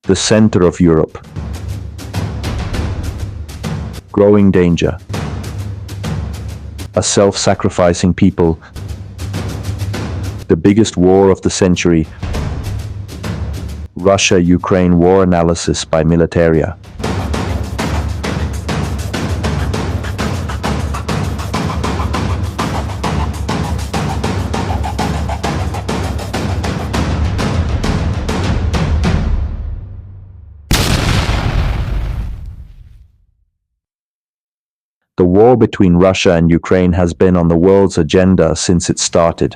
the center of Europe. Growing danger. A self-sacrificing people. The biggest war of the century. Russia-Ukraine war analysis by Militaria. The war between Russia and Ukraine has been on the world's agenda since it started.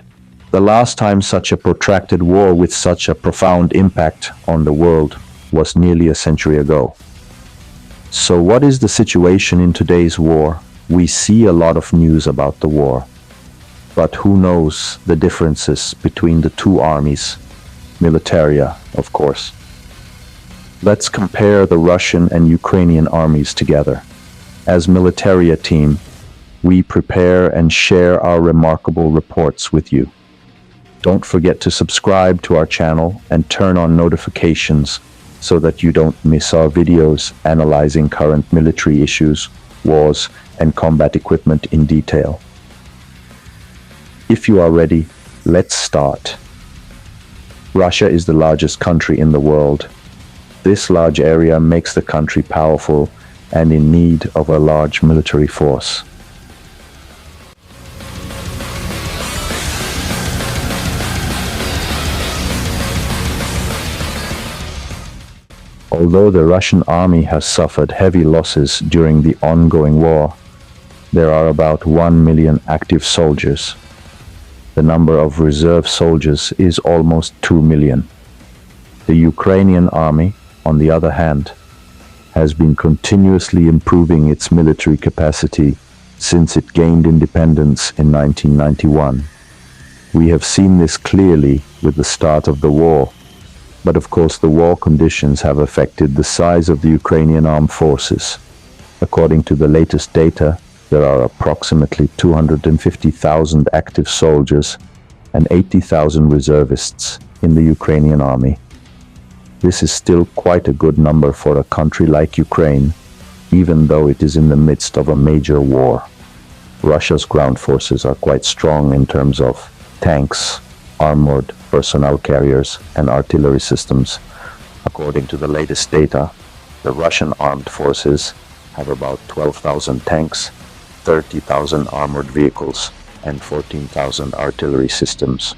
The last time such a protracted war with such a profound impact on the world was nearly a century ago. So what is the situation in today's war? We see a lot of news about the war. But who knows the differences between the two armies? Militaria, of course. Let's compare the Russian and Ukrainian armies together. As Militaria team, we prepare and share our remarkable reports with you. Don't forget to subscribe to our channel and turn on notifications so that you don't miss our videos analyzing current military issues, wars, and combat equipment in detail. If you are ready, let's start. Russia is the largest country in the world. This large area makes the country powerful and in need of a large military force. Although the Russian army has suffered heavy losses during the ongoing war, there are about 1 million active soldiers. The number of reserve soldiers is almost 2 million. The Ukrainian army, on the other hand, has been continuously improving its military capacity since it gained independence in 1991. We have seen this clearly with the start of the war, but of course the war conditions have affected the size of the Ukrainian armed forces. According to the latest data, there are approximately 250,000 active soldiers and 80,000 reservists in the Ukrainian army. This is still quite a good number for a country like Ukraine, even though it is in the midst of a major war. Russia's ground forces are quite strong in terms of tanks, armored personnel carriers, and artillery systems. According to the latest data, the Russian armed forces have about 12,000 tanks, 30,000 armored vehicles, and 14,000 artillery systems.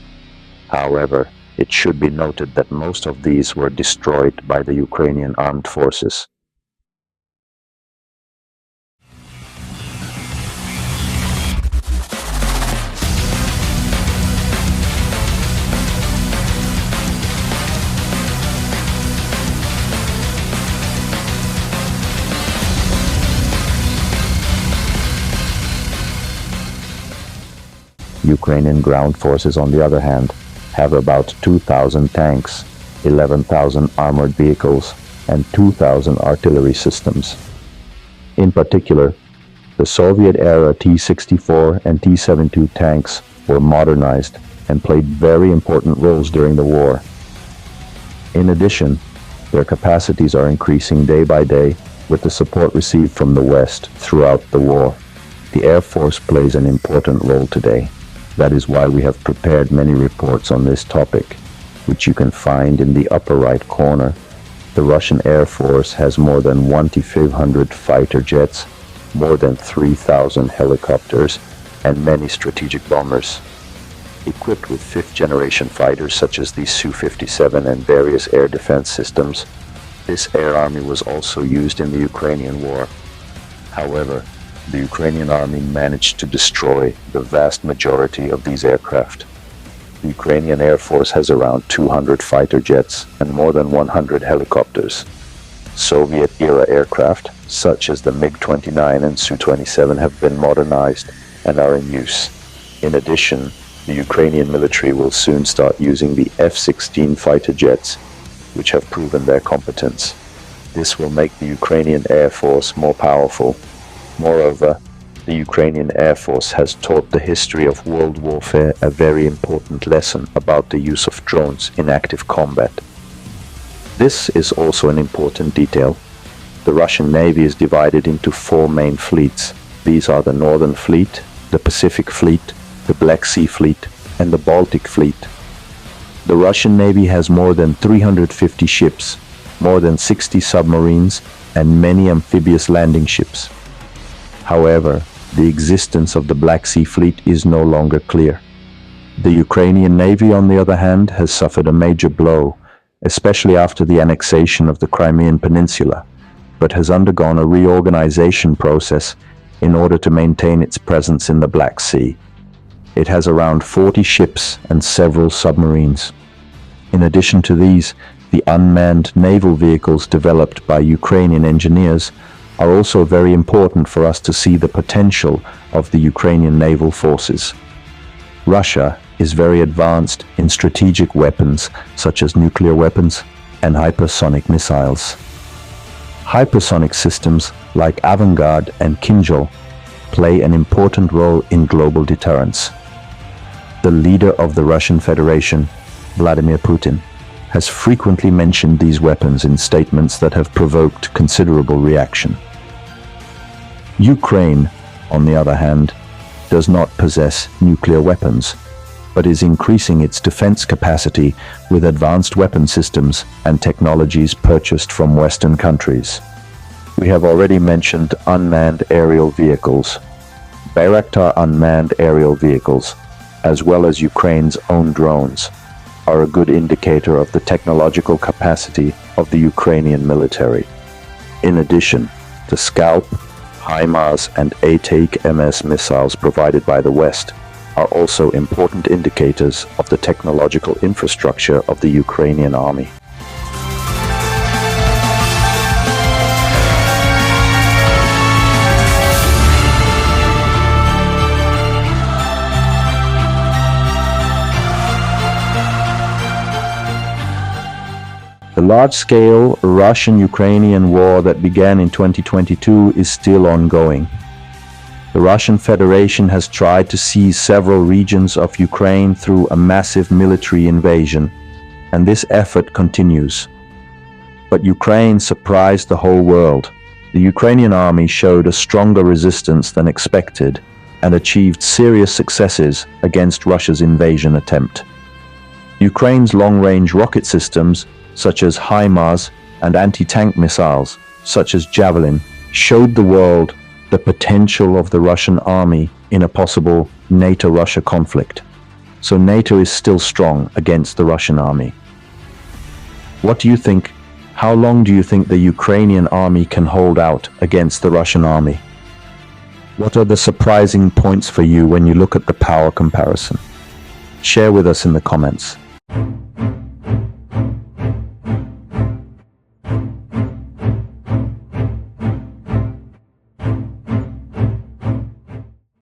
However, it should be noted that most of these were destroyed by the Ukrainian armed forces. Ukrainian ground forces, on the other hand, have about 2,000 tanks, 11,000 armored vehicles, and 2,000 artillery systems. In particular, the Soviet-era T-64 and T-72 tanks were modernized and played very important roles during the war. In addition, their capacities are increasing day by day with the support received from the West throughout the war. The Air Force plays an important role today. That is why we have prepared many reports on this topic, which you can find in the upper right corner. The Russian Air Force has more than 2,500 fighter jets, more than 3,000 helicopters, and many strategic bombers. Equipped with fifth-generation fighters such as the Su-57 and various air defense systems, this air army was also used in the Ukrainian war. However, the Ukrainian army managed to destroy the vast majority of these aircraft. The Ukrainian Air Force has around 200 fighter jets and more than 100 helicopters. Soviet-era aircraft, such as the MiG-29 and Su-27, have been modernized and are in use. In addition, the Ukrainian military will soon start using the F-16 fighter jets, which have proven their competence. This will make the Ukrainian Air Force more powerful. Moreover, the Ukrainian Air Force has taught the history of world warfare a very important lesson about the use of drones in active combat. This is also an important detail. The Russian Navy is divided into four main fleets. These are the Northern Fleet, the Pacific Fleet, the Black Sea Fleet, and the Baltic Fleet. The Russian Navy has more than 350 ships, more than 60 submarines, and many amphibious landing ships. However, the existence of the Black Sea Fleet is no longer clear. The Ukrainian Navy, on the other hand, has suffered a major blow, especially after the annexation of the Crimean Peninsula, but has undergone a reorganization process in order to maintain its presence in the Black Sea. It has around 40 ships and several submarines. In addition to these, the unmanned naval vehicles developed by Ukrainian engineers are also very important for us to see the potential of the Ukrainian naval forces. Russia is very advanced in strategic weapons such as nuclear weapons and hypersonic missiles. Hypersonic systems like Avangard and Kinjal play an important role in global deterrence. The leader of the Russian Federation, Vladimir Putin, has frequently mentioned these weapons in statements that have provoked considerable reaction. Ukraine, on the other hand, does not possess nuclear weapons, but is increasing its defense capacity with advanced weapon systems and technologies purchased from Western countries. We have already mentioned unmanned aerial vehicles. Bayraktar unmanned aerial vehicles, as well as Ukraine's own drones, are a good indicator of the technological capacity of the Ukrainian military. In addition, the Scalp, HIMARS, and ATAK-MS missiles provided by the West are also important indicators of the technological infrastructure of the Ukrainian army. The large-scale Russian-Ukrainian war that began in 2022 is still ongoing. The Russian Federation has tried to seize several regions of Ukraine through a massive military invasion, and this effort continues. But Ukraine surprised the whole world. The Ukrainian army showed a stronger resistance than expected and achieved serious successes against Russia's invasion attempt. Ukraine's long-range rocket systems, such as HIMARS, and anti-tank missiles, such as Javelin, showed the world the potential of the Russian army in a possible NATO-Russia conflict. So NATO is still strong against the Russian army. What do you think? How long do you think the Ukrainian army can hold out against the Russian army? What are the surprising points for you when you look at the power comparison? Share with us in the comments.